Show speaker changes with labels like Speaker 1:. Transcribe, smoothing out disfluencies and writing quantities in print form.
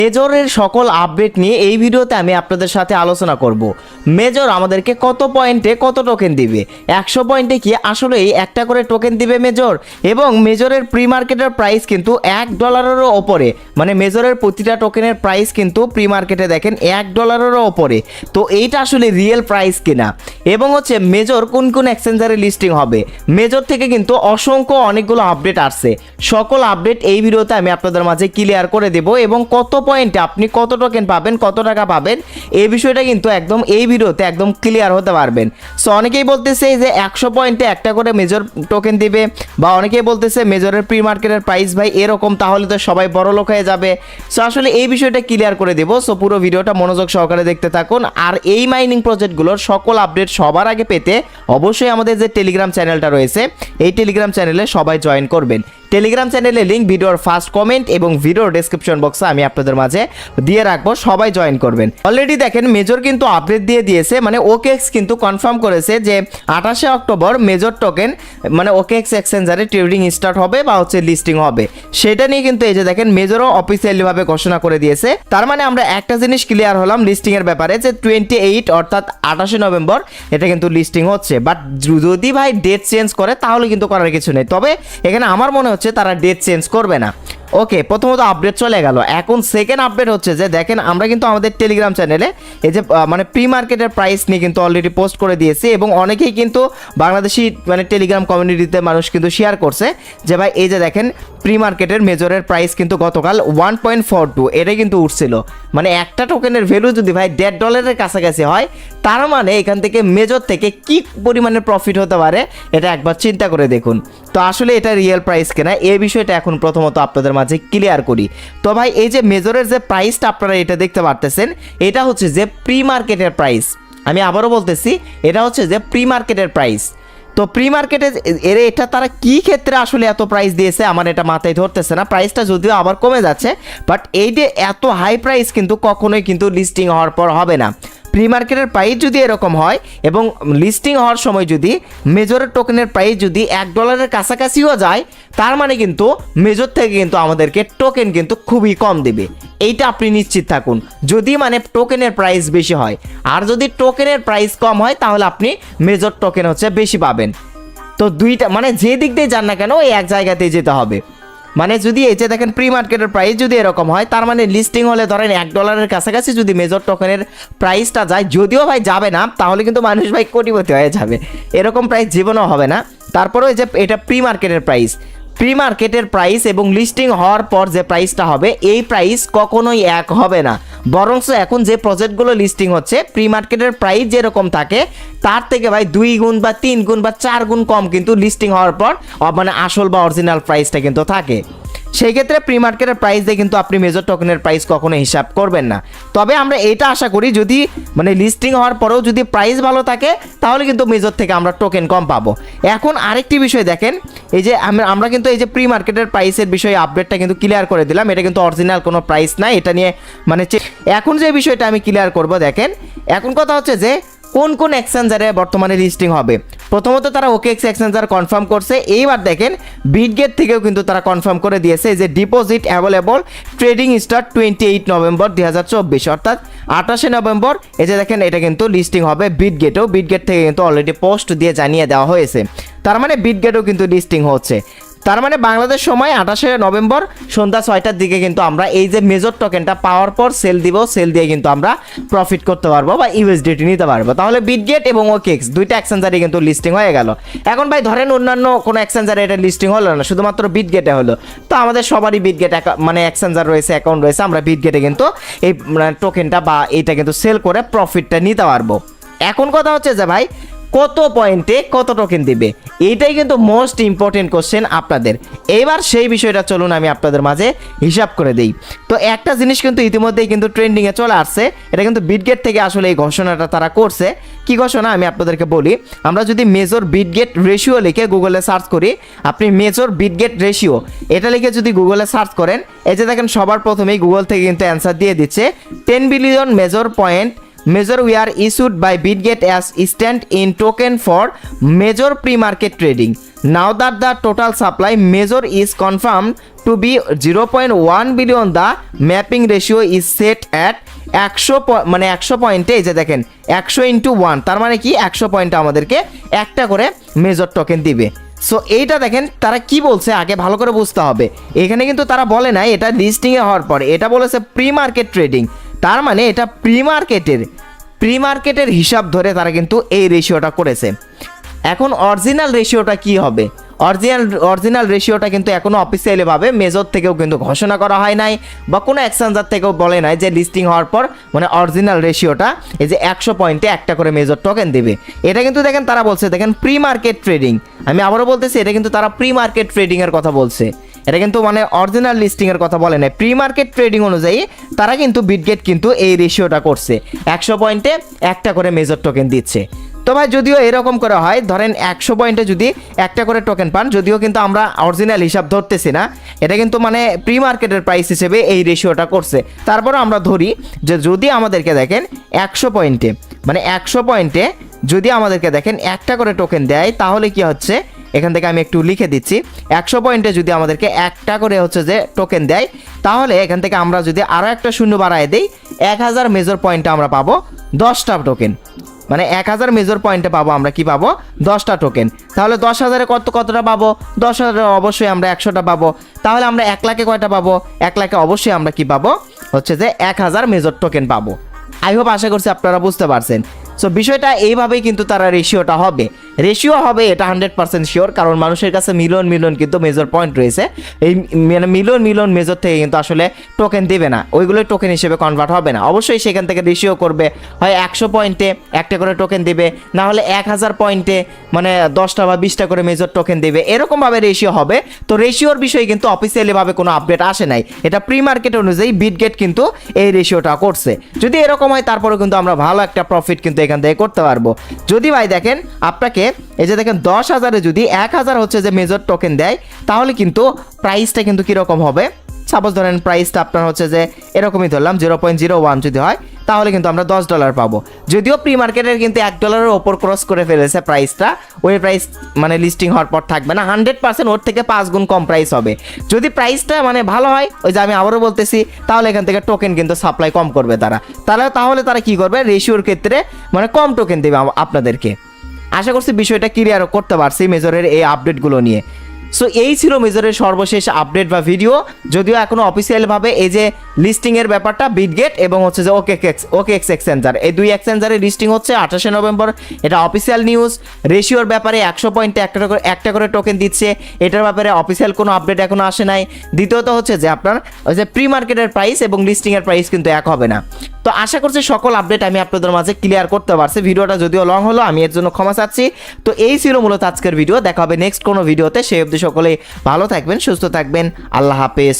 Speaker 1: মেজরের সকল আপডেট নিয়ে এই ভিডিওতে আমি আপনাদের সাথে আলোচনা করব। মেজর আমাদেরকে কত পয়েন্টে কত টোকেন দিবে, 100 পয়েন্টে কি আসলেই একটা করে টোকেন দিবে মেজর, এবং মেজরের প্রি মার্কেটের প্রাইস কিন্তু $1 ওপরে, মানে মেজরের প্রতিটা টোকেনের প্রাইস কিন্তু প্রি মার্কেটে দেখেন $1 ওপরে। তো এইটা আসলে রিয়েল প্রাইস কিনা, এবং হচ্ছে মেজর কোন কোন এক্সচেঞ্জারে লিস্টিং হবে। মেজর থেকে কিন্তু অসংখ্য অনেকগুলো আপডেট আসছে, সকল আপডেট এই ভিডিওতে আমি আপনাদের মাঝে ক্লিয়ার করে দেব, এবং কত পয়েন্টে আপনি কত টোকেন পাবেন, কত টাকা পাবেন, এই বিষয়টা কিন্তু একদম এই ভিডিওতে একদম ক্লিয়ার হতে পারবেন। সো অনেকেই বলতেছে যে 100 পয়েন্টে একটা করে মেজর টোকেন দিবে, বা অনেকেই বলতেছে মেজরের প্রি মার্কেটের প্রাইস ভাই এরকম, তাহলে তো সবাই বড়লোক হয়ে যাবে। সো আসলে এই বিষয়টা ক্লিয়ার করে দেব। সো পুরো ভিডিওটা মনোযোগ সহকারে দেখতে থাকুন। আর এই মাইনিং প্রজেক্টগুলোর সকল আপডেট সবার আগে পেতে অবশ্যই আমাদের যে টেলিগ্রাম চ্যানেলটা রয়েছে, এই টেলিগ্রাম চ্যানেলে সবাই জয়েন করবেন। টেলিগ্রাম চ্যানেলের লিঙ্ক ভিডিওর ফার্স্ট কমেন্ট এবং ভিডিওর ডেসক্রিপশন বক্সে আমি আপনাদের মাঝে দিয়ে রাখবো, সবাই জয়েন করবেন। অলরেডি দেখেন মেজর কিন্তু আপডেট দিয়ে দিয়েছে, মানে ওকেএক্স কিন্তু কনফার্ম করেছে যে 28 অক্টোবর মেজর টোকেন মানে ওকেএক্স এক্সচেঞ্জারে ট্রেডিং স্টার্ট হবে বা হচ্ছে লিস্টিং হবে। সেটা নিয়ে কিন্তু এই যে দেখেন মেজরও অফিসিয়ালি ভাবে ঘোষণা করে দিয়েছে। তার মানে আমরা একটা জিনিস ক্লিয়ার হলাম লিস্টিং এর ব্যাপারে, যে 28 অর্থাৎ 28 নভেম্বর এটা কিন্তু লিস্টিং হচ্ছে। বাট যদি ভাই ডেট চেঞ্জ করে তাহলে কিন্তু করার কিছু নেই, তবে এখানে আমার মনে হচ্ছে তারা ডেট চেঞ্জ করবে না। ওকে, প্রথমত আপডেট চলে গেল। এখন সেকেন্ড আপডেট হচ্ছে যে দেখেন আমরা কিন্তু আমাদের টেলিগ্রাম চ্যানেলে এই যে মানে প্রি মার্কেটের প্রাইস নিয়ে কিন্তু অলরেডি পোস্ট করে দিয়েছি, এবং অনেকেই কিন্তু বাংলাদেশি মানে টেলিগ্রাম কমিউনিটিতে মানুষ কিন্তু শেয়ার করছে যে ভাই এই যে দেখেন প্রি মার্কেটের মেজরের প্রাইস কিন্তু গতকাল 1.42 এটা কিন্তু উঠছিল, মানে একটা টোকেনের ভ্যালু যদি ভাই $1.5 কাছাকাছি হয়, তার মানে এখান থেকে মেজর থেকে কি পরিমাণে প্রফিট হতে পারে এটা একবার চিন্তা করে দেখুন। তো আসলে এটা রিয়েল প্রাইস কেনা, এই বিষয়টা এখন প্রথমত আপনাদের মাঝে ক্লিয়ার করি। তো ভাই এই যে মেজরের যে প্রাইসটা আপনারা এটা দেখতে পারতেছেন, এটা হচ্ছে যে প্রি মার্কেটের প্রাইস। আমি আবারও বলতেছি, এটা হচ্ছে যে প্রি মার্কেটের প্রাইস। তো প্রি মার্কেটে এটা তারা কি ক্ষেত্রে আসলে এত প্রাইস দিয়েছে আমার এটা মাথায় ধরতেছে না। প্রাইসটা যদিও আবার কমে যাচ্ছে, বাট এই যে এত হাই প্রাইস কিন্তু কখনোই কিন্তু লিস্টিং হওয়ার পর হবে না। প্রি মার্কেটের প্রাইস যদি এরকম হয় এবং লিস্টিং হওয়ার সময় যদি মেজরের টোকেনের প্রাইস যদি $1 কাছাকাছিও যায়, তার মানে কিন্তু মেজর থেকে কিন্তু আমাদেরকে টোকেন কিন্তু খুবই কম দেবে, এইটা আপনি নিশ্চিত থাকুন, যদি মানে টোকেনের প্রাইস বেশি হয়। আর যদি টোকেনের প্রাইস কম হয় তাহলে আপনি মেজর টোকেন হচ্ছে বেশি পাবেন। তো দুইটা মানে যে দিক দিয়ে যান না কেন এই এক জায়গাতেই যেতে হবে। মানে যদি এই যে দেখেন প্রি মার্কেটের প্রাইস যদি এরকম হয়, তার মানে লিস্টিং হলে ধরেন $1 কাছাকাছি যদি মেজর টোকেনের প্রাইসটা যায়, যদিও ভাই যাবে না, তাহলে কিন্তু মানুষ ভাই কোটিপতি হয়ে যাবে, এরকম প্রাইস জীবনেও হবে না। তারপরেও এই যে এটা প্রি মার্কেটের প্রাইস, প্রি মার্কেটের প্রাইস এবং লিস্টিং হওয়ার পর যে প্রাইসটা হবে এই প্রাইস কখনোই এক হবে না। বরঞ্চ এখন যে প্রজেক্টগুলো লিস্টিং হচ্ছে প্রি মার্কেটের প্রাইস যেরকম থাকে তার থেকে ভাই 2 গুণ বা 3 গুণ বা 4 গুণ কম কিন্তু লিস্টিং হওয়ার পর মানে আসল বা অরিজিনাল প্রাইসটা কিন্তু থাকে। সেই ক্ষেত্রে প্রি মার্কেটের প্রাইস দিয়ে কিন্তু আপনি মেজর টোকেনের প্রাইস কখনো হিসাব করবেন না। তবে আমরা এইটা আশা করি যদি মানে লিস্টিং হওয়ার পরেও যদি প্রাইস ভালো থাকে তাহলে কিন্তু মেজর থেকে আমরা টোকেন কম পাবো। এখন আরেকটি বিষয় দেখেন, এই যে আমরা কিন্তু এই যে প্রি মার্কেটের প্রাইসের বিষয়ে আপডেটটা কিন্তু ক্লিয়ার করে দিলাম, এটা কিন্তু অরিজিনাল কোনো প্রাইস নাই, এটা নিয়ে মানে এখন যে বিষয়টা আমি ক্লিয়ার করব দেখেন, এখন কথা হচ্ছে যে কোন কোন এক্সচেঞ্জারে বর্তমানে লিস্টিং হবে। প্রথমত তারা ওকেএক্স এক্সচেঞ্জার কনফার্ম করছে, এইবার দেখেন বিটগেট থেকেও কিন্তু তারা কনফার্ম করে দিয়েছে যে deposit available trading start 28 November 2024 অর্থাৎ 28 নভেম্বর। এই যে দেখেন এটা কিন্তু লিস্টিং হবে বিটগেটও, বিটগেট থেকে কিন্তু অলরেডি পোস্ট দিয়ে জানিয়ে দেওয়া হয়েছে, তার মানে বিটগেটও কিন্তু লিস্টিং হচ্ছে। তার মানে বাংলাদেশ সময় 28 নভেম্বর সন্ধ্যা 6টার দিকে কিন্তু আমরা এই যে মেজর টোকেনটা পাওয়ার পর সেল দিব, সেল দিয়ে কিন্তু আমরা প্রফিট করতে পারবো বা ইউএসডিটি নিতে পারবো। তাহলে বিটগেট এবং ওকেএক্স দুইটা এক্সচেঞ্জারে কিন্তু লিস্টিং হয়ে গেল। এখন ভাই ধরেন অন্যান্য কোনো এক্সচেঞ্জারে এটা লিস্টিং হলো না, শুধুমাত্র বিটগেটে হলো, তো আমাদের সবারই বিটগেট মানে এক্সচেঞ্জার রয়েছে, অ্যাকাউন্ট রয়েছে, আমরা বিটগেটে কিন্তু এই টোকেনটা বা এইটা কিন্তু সেল করে প্রফিটটা নিতে পারবো। এখন কথা হচ্ছে যে ভাই কত পয়েন্টে কত টোকেন দিবে, এইটাই কিন্তু মোস্ট ইম্পর্টেন্ট কোশ্চেন আপনাদের। এবার সেই বিষয়টা চলুন আমি আপনাদের মাঝে হিসাব করে দিই। তো একটা জিনিস কিন্তু ইতিমধ্যেই কিন্তু ট্রেন্ডিংয়ে চলে আসছে, এটা কিন্তু বিটগেট থেকে আসলে এই ঘোষণাটা তারা করছে। কি ঘোষণা আমি আপনাদেরকে বলি, আমরা যদি মেজর বিটগেট রেশিও লিখে গুগলে সার্চ করি, আপনি মেজর বিটগেট রেশিও এটা লিখে যদি গুগলে সার্চ করেন, এই যে দেখেন সবার প্রথমেই গুগল থেকে কিন্তু অ্যান্সার দিয়ে দিচ্ছে 10 billion major point measure were issued by BitGet as stand in token for major pre-market trading. Now that the total supply measure is confirmed to be 0.1 billion, the mapping ratio is set at 100 মানে 100 পয়েন্টে, এই যে দেখেন 100 × 1, তার মানে কি 100 পয়েন্টে আমাদেরকে একটা করে মেজর টোকেন দিবে। সো এইটা দেখেন তারা কি বলছে আগে ভালো করে বুঝতে হবে। এখানে কিন্তু তারা বলে নাই এটা লিস্টিংয়ে হওয়ার পরে, এটা বলেছে প্রি মার্কেট ট্রেডিং, তার মানে এটা প্রি মার্কেটের হিসাব ধরে তারা কিন্তু এই রেশিওটা করেছে। এখন অরিজিনাল রেশিওটা কি হবে? অরিজিনাল রেশিওটা কিন্তু এখনও অফিসিয়ালিভাবে মেজর থেকেও কিন্তু ঘোষণা করা হয় নাই, বা কোনো এক্সচেঞ্জার থেকেও বলে নাই যে লিস্টিং হওয়ার পর মানে অরিজিনাল রেশিওটা এই যে 100 পয়েন্টে একটা করে মেজর টোকেন দেবে। এটা কিন্তু দেখেন তারা বলছে, দেখেন প্রি মার্কেট ট্রেডিং, আমি আবারও বলতেছি এটা কিন্তু তারা প্রি মার্কেট ট্রেডিংয়ের কথা বলছে, এটা কিন্তু মানে অরিজিনাল লিস্টিংয়ের কথা বলে নাই। প্রি মার্কেট ট্রেডিং অনুযায়ী তারা কিন্তু বিটগেট কিন্তু এই রেশিওটা করছে, 100 পয়েন্টে একটা করে মেজর টোকেন দিচ্ছে। তো ভাই যদিও এরকম করে হয়, ধরেন 100 পয়েন্টে যদি একটা করে টোকেন পান, যদিও কিন্তু আমরা অরিজিনাল হিসাব ধরতেছি না, এটা কিন্তু মানে প্রি মার্কেটের প্রাইস হিসেবে এই রেশিওটা করছে। তারপরে আমরা ধরি যে যদি আমাদেরকে দেখেন 100 পয়েন্টে মানে 100 পয়েন্টে যদি আমাদেরকে দেখেন একটা করে টোকেন দেয়, তাহলে কি হচ্ছে এখান থেকে আমি একটু লিখে দিচ্ছি, 100 পয়েন্টে যদি আমাদেরকে একটা করে হচ্ছে যে টোকেন দেয়, তাহলে এখান থেকে আমরা যদি আরও একটা শূন্য বাড়ায় দিই, 1000 মেজর পয়েন্টে আমরা পাবো 10টা টোকেন, মানে 1000 মেজর পয়েন্টে পাবো আমরা কি পাবো 10টা টোকেন। তাহলে 10,000-এ কতটা পাবো? 10,000-এ অবশ্যই আমরা 100টা পাবো। তাহলে আমরা 1 লাখে কয়টা পাবো? 1 লাখে অবশ্যই আমরা কি পাবো হচ্ছে যে 1000 মেজর টোকেন পাবো। আই হোপ আশা করছি আপনারা বুঝতে পারছেন। সো বিষয়টা এইভাবেই কিন্তু তারা রেশিও হবে, এটা 100% শিওর, কারণ মানুষের কাছে মিলিয়ন কিন্তু মেজর পয়েন্ট রয়েছে। এই মানে মিলিয়ন মেজর থেকে কিন্তু আসলে টোকেন দেবে না, ওইগুলোই টোকেন হিসেবে কনভার্ট হবে না। অবশ্যই সেখান থেকে রেশিও করবে, হয় 100 পয়েন্টে একটা করে টোকেন দেবে, না হলে 1000 পয়েন্টে মানে 10টা বা 20টা করে মেজর টোকেন দেবে, এরকমভাবে রেশিও হবে। তো রেশিওর বিষয়ে কিন্তু অফিসিয়ালিভাবে কোনো আপডেট আসে নাই, এটা প্রি মার্কেট অনুযায়ী বিটগেট কিন্তু এই রেশিওটা করছে। যদি এরকম হয় তারপরেও কিন্তু আমরা ভালো একটা প্রফিট কিন্তু এখান থেকে করতে পারবো। যদি ভাই দেখেন আপনাকে এই যে দেখেন 10,000-এ যদি 1000 হচ্ছে যে মেজর টোকেন দেয়, তাহলে কিন্তু প্রাইসটা কিন্তু কীরকম হবে? সাপোজ ধরেন প্রাইসটা আপনার হচ্ছে যে এরকমই ধরলাম 0.01 যদি হয়, তাহলে কিন্তু আমরা $10 পাবো। যদিও প্রি মার্কেটের কিন্তু $1 ওপর ক্রস করে ফেলেছে প্রাইসটা, ওই প্রাইস মানে লিস্টিং হওয়ার পর থাকবে না, 100% ওর থেকে 5 গুণ কম প্রাইস হবে। যদি প্রাইসটা মানে ভালো হয়, ওই যে আমি আবারও বলতেছি, তাহলে এখান থেকে টোকেন কিন্তু সাপ্লাই কম করবে তাহলে তারা কি করবে? রেশিওর ক্ষেত্রে মানে কম টোকেন দেবে আপনাদেরকে। আশা করছি বিষয়টা ক্লিয়ার করতে পারছি মেজরের এই আপডেটগুলো নিয়ে। সো এই ছিল মেজরের সর্বশেষ আপডেট বা ভিডিও। যদিও এখনও অফিসিয়ালভাবে এই যে লিস্টিংয়ের ব্যাপারটা বিটগেট এবং হচ্ছে যে OKX এক্সচেঞ্জার, এই দুই এক্সচেঞ্জারের লিস্টিং হচ্ছে 28শে নভেম্বর, এটা অফিসিয়াল নিউজ। রেশিওর ব্যাপারে 100 পয়েন্টে একটা করে টোকেন দিচ্ছে, এটার ব্যাপারে অফিসিয়াল কোনো আপডেট এখনও আসে নাই। দ্বিতীয়ত হচ্ছে যে আপনার ওই যে প্রি মার্কেটের প্রাইস এবং লিস্টিংয়ের প্রাইস কিন্তু এক হবে না। তো আশা করছি সকল আপডেট আমি আপনাদের মাঝে ক্লিয়ার করতে পারছি। ভিডিওটা যদিও লং হলো, আমি এর জন্য ক্ষমা চাচ্ছি। তো এই ছিল মূলত আজকের ভিডিও, দেখা হবে নেক্সট কোনো ভিডিওতে। সেই অবধি সকলেই ভালো থাকবেন, সুস্থ থাকবেন, আল্লাহ হাফেজ।